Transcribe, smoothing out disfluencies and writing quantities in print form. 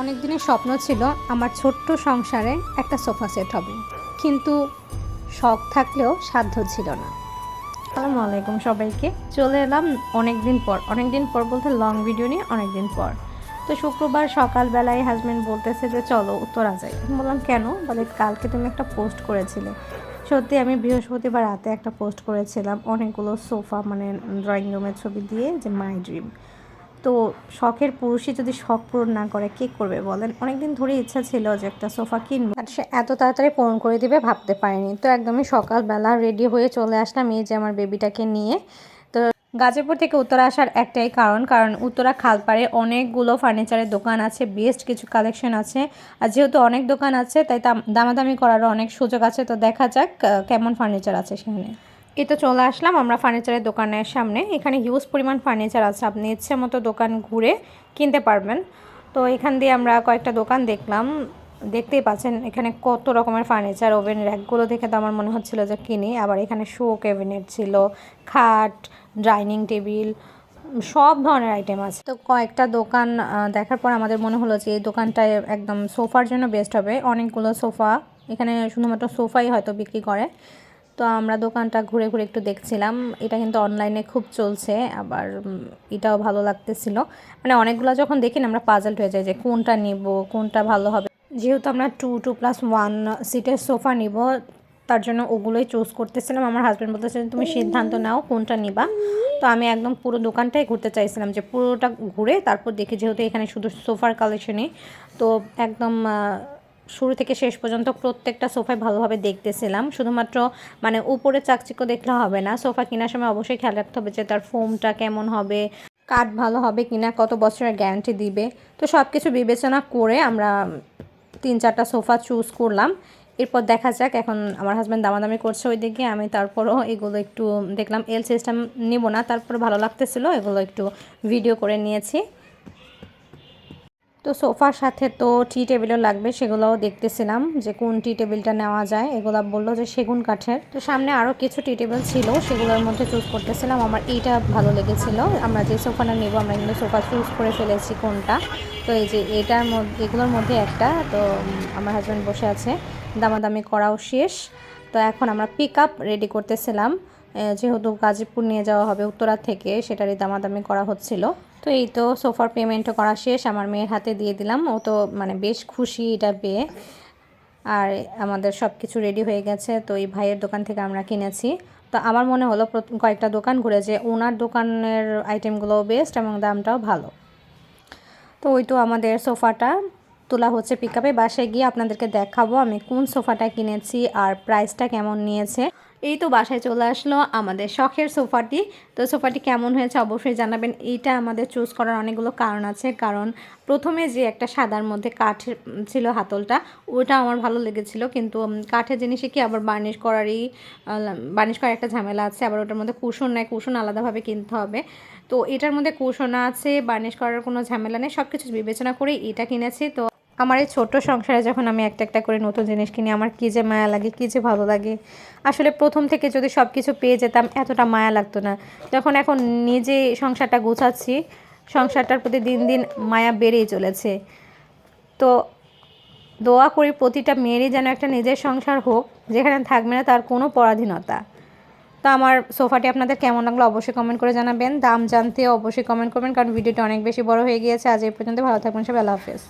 অনেক দিনের স্বপ্ন ছিল আমার ছোট্ট সংসারে একটা সোফা সেট হবে, কিন্তু শখ থাকলেও সাধ্য ছিল না। আসসালামু আলাইকুম সবাইকে, চলে এলাম অনেক দিন পর বলতে লং ভিডিও নিয়ে অনেক দিন পর। তো শুক্রবার সকালবেলায় হাজব্যান্ড বলতেছে যে চলো উত্তরা যাই। আমি বললাম কেন? বলে কালকে তুমি একটা পোস্ট করেছিলে। সত্যি আমি বৃহস্পতিবার রাতে একটা পোস্ট করেছিলাম অনেকগুলো সোফা, মানে ড্রয়িং রুমের ছবি দিয়ে, যে মাই ড্রিম। তো শখের পুরুষই যদি শখ পূরণ না করে কে করবে বলেন? অনেকদিন ধরে ইচ্ছা ছিল যে একটা সোফা কিনবো, আর সে এত তাড়াতাড়ি পূরণ করে দিবে ভাবতে পারিনি। তো একদমই সকালবেলা রেডি হয়ে চলে আসলাম এই যে আমার বেবিটাকে নিয়ে। তো গাজীপুর থেকে উত্তরা আসার একটাই কারণ উত্তরা খালপাড়ে অনেকগুলো ফার্নিচারের দোকান আছে, বেস্ট কিছু কালেকশন আছে। আর যেহেতু অনেক দোকান আছে তাই দামাদামি করারও অনেক সুযোগ আছে। তো দেখা যাক কেমন ফার্নিচার আছে সেখানে। এই তো চলে আসলাম আমরা ফার্নিচারের দোকানের সামনে। এখানে হিউজ পরিমাণ ফার্নিচার আছে, আপনি ইচ্ছে মতো দোকান ঘুরে কিনতে পারবেন। তো এখান দিয়ে আমরা কয়েকটা দোকান দেখলাম, দেখতেই পাচ্ছেন এখানে কত রকমের ফার্নিচার। ওভেন র্যাকগুলো দেখে তো আমার মনে হচ্ছিল যে কিনি। আবার এখানে শো ক্যাবিনেট ছিল, খাট, ডাইনিং টেবিল, সব ধরনের আইটেম আছে। তো কয়েকটা দোকান দেখার পর আমাদের মনে হলো যে এই দোকানটায় একদম সোফার জন্য বেস্ট হবে। অনেকগুলো সোফা, এখানে শুধুমাত্র সোফাই হয়তো বিক্রি করে। তো আমরা দোকানটা ঘুরে ঘুরে একটু দেখছিলাম। এটা কিন্তু অনলাইনে খুব চলছে, আবার এটাও ভালো লাগতেছিল। মানে অনেকগুলো যখন দেখি না আমরা পাজলড হয়ে যাই যে কোনটা নিব, কোনটা ভালো হবে। যেহেতু আমরা 2+1 সিটের সোফা নিব, তার জন্য ওগুলোই চুজ করতেছিলাম। আমার হাজব্যান্ড বলতেছিলেন তুমি সিদ্ধান্ত নাও কোনটা নিবা। তো আমি একদম পুরো দোকানটাই ঘুরতে চাইছিলাম, যে পুরোটা ঘুরে তারপর দেখি, যেহেতু এখানে শুধু সোফার কালেকশনই। তো একদম শুরু থেকে শেষ পর্যন্ত প্রত্যেকটা সোফায় ভালোভাবে দেখতেছিলাম। শুধুমাত্র মানে উপরে চাকচিক্য দেখলে হবে না, সোফা কেনার সময় অবশ্যই খেয়াল রাখতে হবে যে তার ফোমটা কেমন হবে, কাঠ ভালো হবে কিনা, কত বছরের গ্যারান্টি দিবে। তো সব কিছু বিবেচনা করে আমরা 3-4টা সোফা চুজ করলাম। এরপর দেখা যাক, এখন আমার হাজব্যান্ড দামাদামি করছে ওই দিকে। আমি তারপরও এগুলো একটু দেখলাম, এল সিস্টেম নিব না, তারপরে ভালো লাগতেছিল এগুলো একটু ভিডিও করে নিয়েছি। তো সোফার সাথে তো টি টেবিলও লাগবে, সেগুলোও দেখতেছিলাম যে কোন টি টেবিলটা নেওয়া যায়। এগুলো বললো যে সেগুন কাঠের। তো সামনে আরও কিছু টি টেবিল ছিল, সেগুলোর মধ্যে চুজ করতেছিলাম। আমার এইটা ভালো লেগেছিল। আমরা যে সোফাটা নেব আমরা কিন্তু সোফা চুজ করে ফেলেছি কোনটা। তো এই যে এগুলোর মধ্যে একটা। তো আমার হাজব্যান্ড বসে আছে, দামাদামি করাও শেষ। তো এখন আমরা পিক আপ রেডি করতেছিলাম, যেহেতু গাজীপুর নিয়ে যাওয়া হবে উত্তরা থেকে, সেটারই দামাদামি করা হচ্ছিল। তো এই তো সোফার পেমেন্টও করা শেষ, আমার মেয়ের হাতে দিয়ে দিলাম। ও তো মানে বেশ খুশি এটা পেয়ে। আর আমাদের সব কিছু রেডি হয়ে গেছে। তো এই ভাইয়ের দোকান থেকে আমরা কিনেছি। তো আমার মনে হলো কয়েকটা দোকান ঘুরে যে ওনার দোকানের আইটেমগুলোও বেস্ট এবং দামটাও ভালো। তো ওই তো আমাদের সোফাটা তোলা হচ্ছে পিক আপে। বাসায় গিয়ে আপনাদেরকে দেখাবো আমি কোন সোফাটা কিনেছি আর প্রাইসটা কেমন নিয়েছে। এই তো বাসায় চলে আসলো আমাদের শখের সোফাটি। তো সোফাটি কেমন হয়েছে অবশ্যই জানাবেন। এইটা আমাদের চুজ করার অনেকগুলো কারণ আছে, কারণ প্রথমে যে একটা সাদার মধ্যে কাঠের ছিল হাতলটা, ওটা আমার ভালো লেগেছিল। কিন্তু কাঠের জিনিসে কি আবার বার্নিশ করার একটা ঝামেলা আছে। আবার ওটার মধ্যে কুশন নেয়, কুশন আলাদাভাবে কিনতে হবে। তো এটার মধ্যে কুশন আছে, বার্নিশ করার কোনো ঝামেলা নেই। সব কিছু বিবেচনা করে এটা কিনেছি। তো আমার এই ছোট্ট সংসারে যখন আমি একটা একটা করে নতুন জিনিস কিনি, আমার কী যে মায়া লাগে, কী যে ভালো লাগে। আসলে প্রথম থেকে যদি সব কিছু পেয়ে যেতাম এতটা মায়া লাগতো না। যখন এখন নিজে সংসারটা গোছাচ্ছি, সংসারটার প্রতি দিন দিন মায়া বেড়েই চলেছে। তো দোয়া করি প্রতিটা মেয়েরই যেন একটা নিজের সংসার হোক, যেখানে থাকবে না তার কোনো পরাধীনতা। তো আমার সোফাটি আপনাদের কেমন লাগলো অবশ্যই কমেন্ট করে জানাবেন। দাম জানতে অবশ্যই কমেন্ট করবেন, কারণ ভিডিওটা অনেক বেশি বড় হয়ে গিয়েছে। আজ এই পর্যন্ত, ভালো থাকবেন সবাই, আল্লাহ হাফেজ।